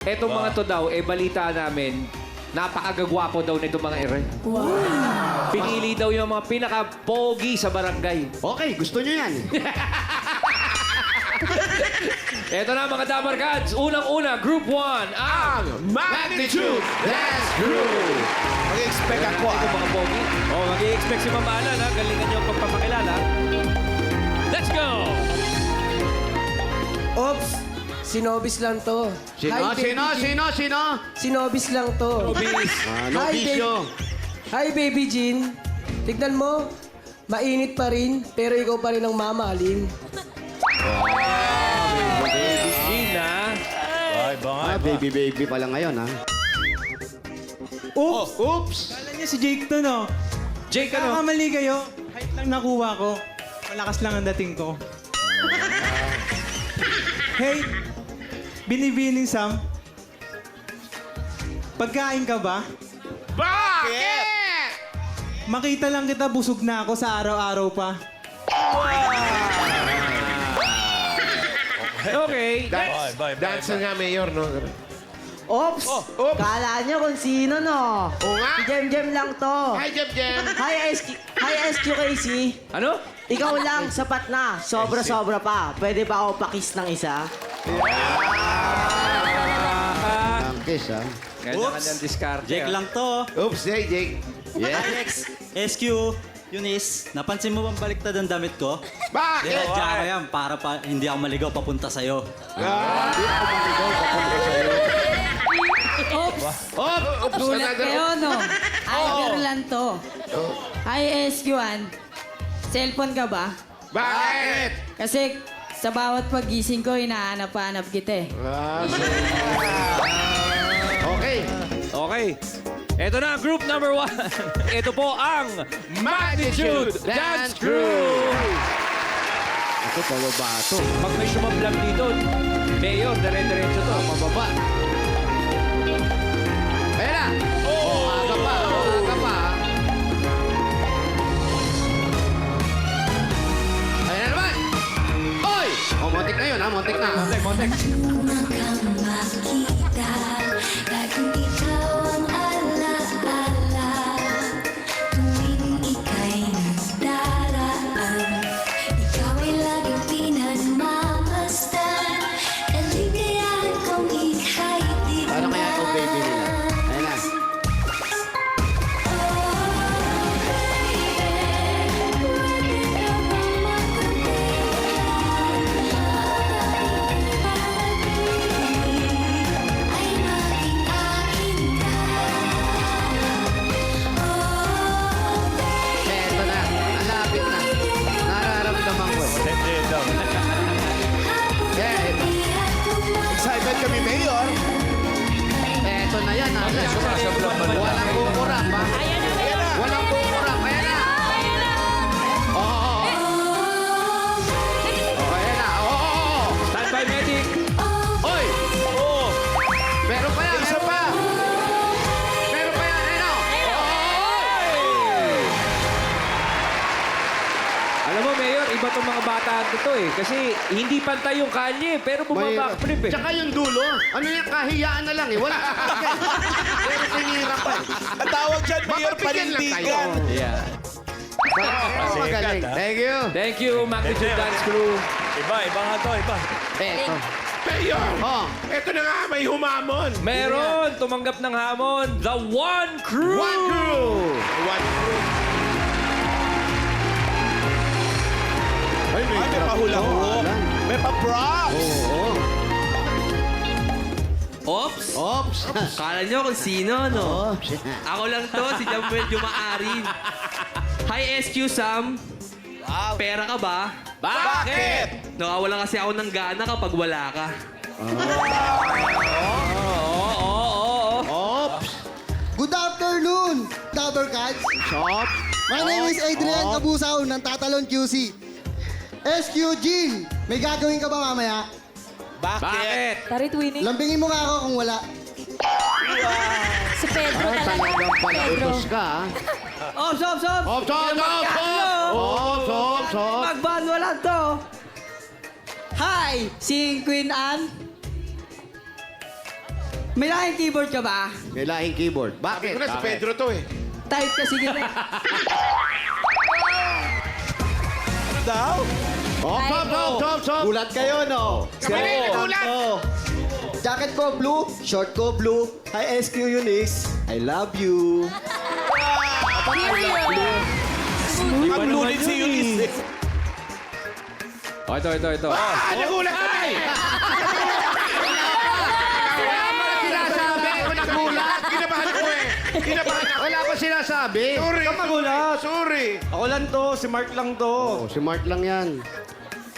Etong mga to daw, balita namin, napakagagwapo daw nito mga ere. Wow! Pinili daw yung mga pinaka-pogi sa barangay. Okay, gusto nyo yan. Eto na mga Damar Gods. Unang-una, Group 1, ang Magnitude Dance Crew! Mag-expect ako, Ito mga pogi. Oh, mag-i-expect si Mama Alan, ha? Galingan niyo ang pagpapakilala. Let's go! Ops! Sinobis lang to. Sino? Sinobis lang to. Nobis. Nobisyo. Hi, Baby Jean. Tignan mo. Mainit pa rin, pero ikaw pa rin ang mamahalin. Gina. Baby pa lang ngayon, ha? Oops! Kala niya si Jake to, no? Jake, ano? Kakamali kayo. Height lang nakuha ko. Malakas lang ang dating ko. Hey, Binibining Sam. Pagkain ka ba? Bakit? Makita lang kita, busog na ako sa araw-araw pa. Okay. Dancer nga, Mayor, no? Ops! Kala nyo kung sino, no? Oo nga. Si Jem lang to. Hi, Jem. Hi, SQKC. Ano? Ikaw lang, sapat na. Sobra-sobra pa. Pwede ba ako pakis ng isa? Ang kiss, ha? Kanya-kanyang diskarte. Jake ah. lang to. Oops, hey, Jake. Alex, SQ, Eunice, napansin mo bang baliktad ang damit ko? Bakit? Dinadya ko yan para hindi ako maligaw papunta sa'yo. Oops, Gulat kayo, no? Ay, girl lang to. Hi, SQ1. Cellphone ka ba? Bakit? Kasi sa bawat pagising ko, hinahanap-hanap kita eh. Okay. Okay. Ito na, group number 1. Ito po ang Magnitude Dance Crew. Ako, pababa to. Pag may sumablang dito, Mayor, dire-diretso to. Pababa. Ayan na! Aga pa, aga pa. Ayan na naman! Oy! Montik na yun, ha? Montik na. Montek. makita laging ikaw ang alaala tuwing ika'y nagdaraan ikaw ay laging pinagmamasdan kaligayahan kong ika'y Paano kaya itong baby nila? Ayan na. Eto na. Nalapit na. Nararamdaman ko eh. Excited kami, Mayor. Eto na yan. Walang kukurap, ha? Walang kukurap. Ayan na. Oo. Ayan na. Oo. Stand by, medic. Oy! Meron pa yan. Meron pa. Meron pa yan. Ayun o. Alam mo, Mayor, iba tong mga bata dito eh. Kasi hindi pantay yung kalye, pero bumabackflip eh. Tsaka yung dulo. Ano yan? Kahiyaan na lang eh. Wala. Pero tinira pa. Ang tawag dyan, Mayor, Mapapigyan lang tayo. panindigan. Yeah. Magaling. Thank you. Thank you, Magnitude Dance Crew. Iba nga to, iba. Eto. Mayor, Oh. eto na nga, may humamon. Meron, tumanggap ng hamon, The One Crew! One crew. One crew. Ay, Ay, may pahula-hula. May pa-prop. Oo. Ops! Ops. Kala nyo kung sino, no? Ops. Ako lang to, si Jamuel Jumaari. Hi, SQ Sam. Pera ka ba? Bakit? Nakawala kasi ako ng gana kapag wala ka. Ops. Good afternoon, Dabber Cats. Shop. My name is Adrian Cabusaw ng Tatalon QC. SQ Jean, may gagawin ka ba mamaya? Bakit? Tarit winning. Lambingin mo nga ako kung wala. Si Pedro Ay, talagang pala utos ka, ha? Ops, ops, ops! Ops, ops, ops, ops, ops, ops. Magban mo lang to. Hi, si Queen Anne. May laking keyboard ka ba? May lahing keyboard. Sabi Bakit? ko na, si Pedro to eh. Type ka, sige na. Daw? Stop. Gulat kayo, no? Kami na yung nagulat. Jacket ko blue, short ko blue. Hi, SQ Eunice. I love you. Paglulit si Eunice. Oh, ito. Ah, nagulat kami. Sinasabi ko nagulat. Kinabahan ko eh. Kinabahan ako. Wala ko sinasabi. Sorry. magulat. Sorry. Ako lang to, si Mark lang to. Oh, si Mark lang yan.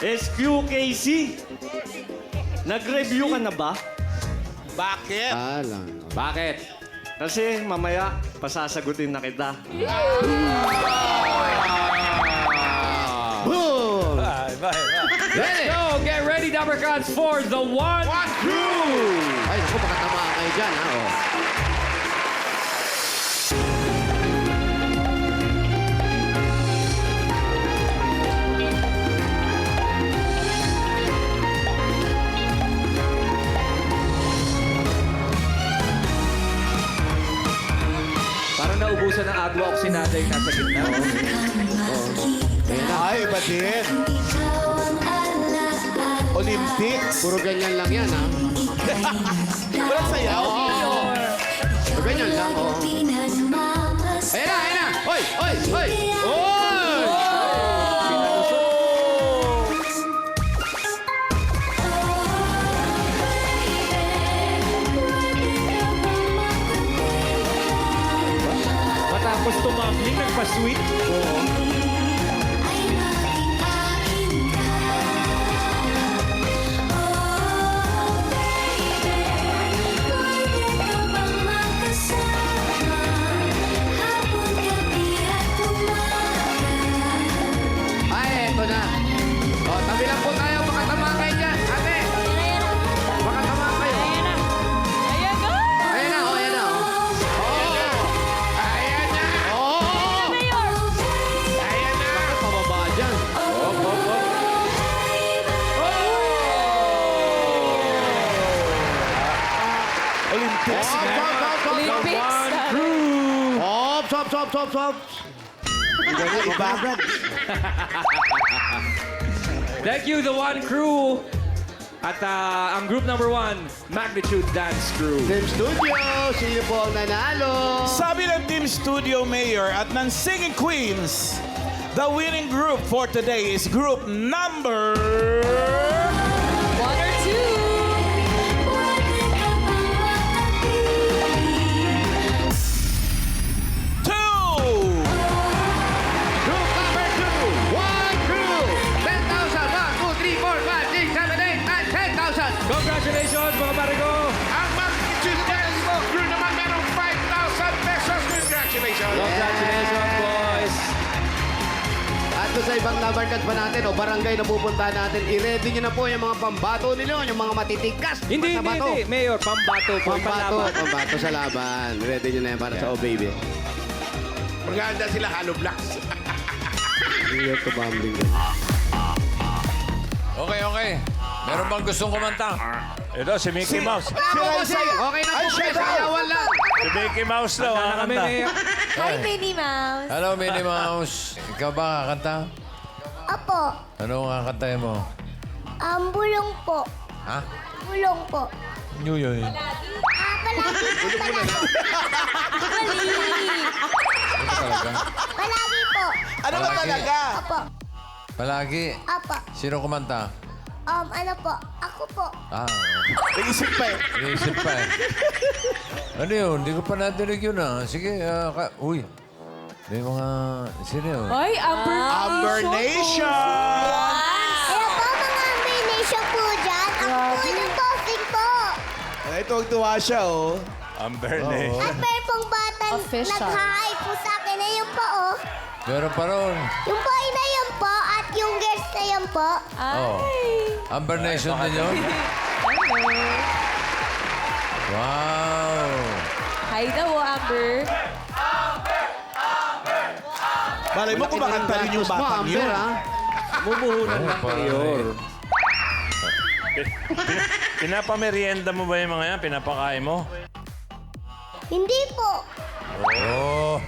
SQKC. Nag-review ka na ba? Bakit? Lang. Bakit? Kasi mamaya, pasasagutin na kita. Boom! Let's go! Get ready, Dappercats, for the one crew! Ay, naku, baka tamaan kayo dyan, ha? Oh. Parang naubusan ng agwa oxinada yung nasa gitna. Ay, iba din. Olympics. Puro ganyan lang yan, ha? Walang sayaw. Puro ganyan lang, oh. Ayan na! Hoy! Matapos tumambling, nagpa-sweet. Ay, eto na. O, tabi lang po tayo. Baka tamaan kayo dyan. Ate! Baka tamaan kayo. Ayan na, Ayan na, oh. Ayan na. Ayan na. Pababa dyan. Olympics. Stop. Iba. Thank you, the one crew. At ang group number 1, Magnitude Dance Crew. Team Studio, sino po ang nanalo? Sabi ng Team Studio Mayor at ng Singing Queens, the winning group for today is group number... 1 or 2? Group number 2, one crew, 10,000. 1, 2, 3, 4, 5, 6, 7, 8, 9, 10,000. Congratulations, mga pare ko! Ang Magnitude Dance Crew naman merong 5,000 pesos. Congratulations. Congratulations, boys! At doon sa ibang Dappercats pa natin, o barangay na pupuntahan natin, i-ready nyo na po yung mga pambato ninyo, yung mga matitikas. Hindi. Mayor, pambato. Pambato sa laban. Ready nyo na yan para sa Oh Baby. Maganda sila, Halo Blacks. Hindi ito bambling. Okay. Meron bang gustong kumanta? Ito, si Mickey Mouse. Wala po kasi. Okay na po kasi. Sayawan lang. Si Mickey Mouse daw. Kanta na kami, Mayor. Hi, Minnie Mouse. Hello, Minnie Mouse. Ikaw ba kakanta? Apo, Ano ang kakantahin mo? bulong po. Ha? Bulong po. Yun. Palagi po. Ito talaga. Palagi po. Ano ba talaga? Apo. Palagi. Apo. Sino kumanta? Ano po? Ako po. Naisip pa eh. Iisip pa eh. Ano yun? Hindi ko pa nadinig yun ah. Sige, uy. May mga... Sino yun? Ay, Amber Nation! Kaya po mga combination po dyan. Ako po yung tossing po. Ay, tuwag-tuwa siya, oh. Amber Nation. At meron pong batang nag-hi po sa akin na yun po, oh. Meron pa ron. Yung boy na yun po at yung girls na yun po. Oh. Amber Nation din yun? Wow. Hi daw, Amber. Malay mo kumakanta rin yung batang Amber, yun. ha? Mumuhunan lang, parang- Mayor. Pinapamerienda mo ba yung mga yan? Pinapakain mo? Hindi po. Oo.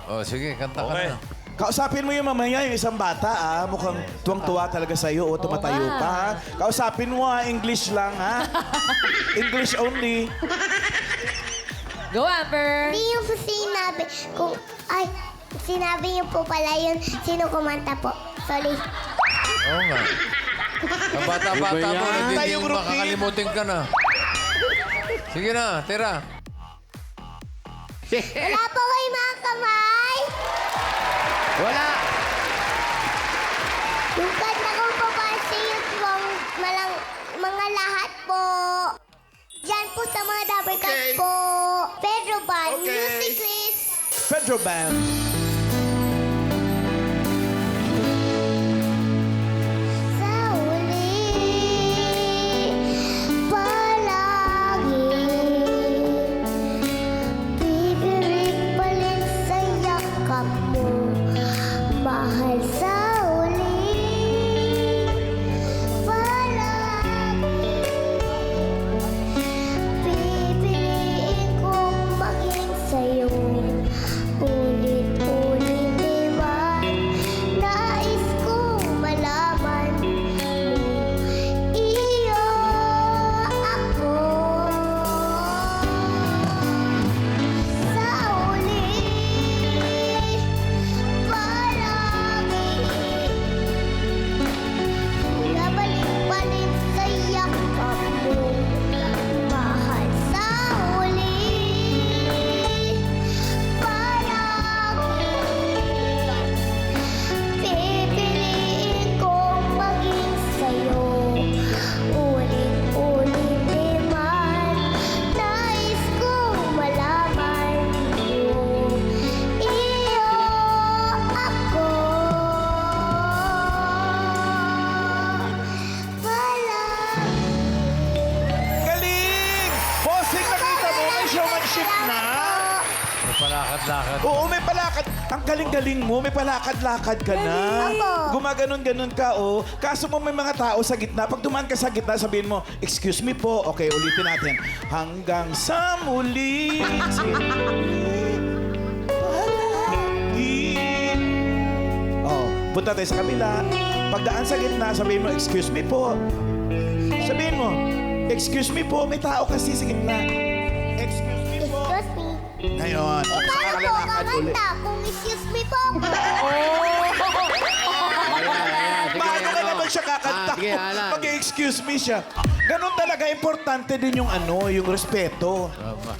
Oh, sige, kanta ka na. Kausapin mo yung mamaya, yung isang bata, Mukhang tuwang-tuwa talaga sa'yo o tumatayo pa, ha? Kausapin mo, English lang, ha? English only. Go, Amber! Hindi yung sinabi kung... Ay, sinabi niyo po pala yun. Sino kumanta po? Sorry. Oo nga. Sa bata-bata mo, Tayong nagiging routine. makakalimutin ka na. Sige na, tira. Wala po kayo mga kamay. Wala. Yung kanta ko po para sa YouTube, mga lahat po. Diyan po sa mga double cuts Okay. po. Pedro Band, Okay. music please. Pedro Band. Sa uli, palagi, bibirik pa rin sa yakap mo. Mahal sa uli, palagi, pipiliin kong maging sa'yo. Ulit-ulit naman, nais kong malaman mo, iyo ako. Sa uli, palagi, nabalik pa rin sa yakap mo. Mahal sa uli, pipiliin kong maging sa'yo. Ulit-ulit naman, nais kong malaman mo, iyo ako. Galing! Bossing, nakita mo, may showmanship na. May palakad-lakad. Oo, may palakad. Ang galing-galing mo, may palakad-lakad ka na. Opo. Gumaganon-ganon ka, oh. Kaso mo may mga tao sa gitna. Pag dumaan ka sa gitna, sabihin mo, excuse me po. Okay, ulitin natin. Hanggang sa muli. Sige. Palagi. Oh, punta tayo sa kabila. Pagdaan sa gitna, sabihin mo, excuse me po. Sabihin mo, excuse me po. May tao kasi sa gitna. Excuse me po. Excuse me. Ngayon, Paano po nakakalakad ulit. kakanta kung excuse me po? Paano ka naman siya kakanta? Sige, Alan. Mag-excuse me siya. Ganon talaga, importante din yung yung respeto. Tama.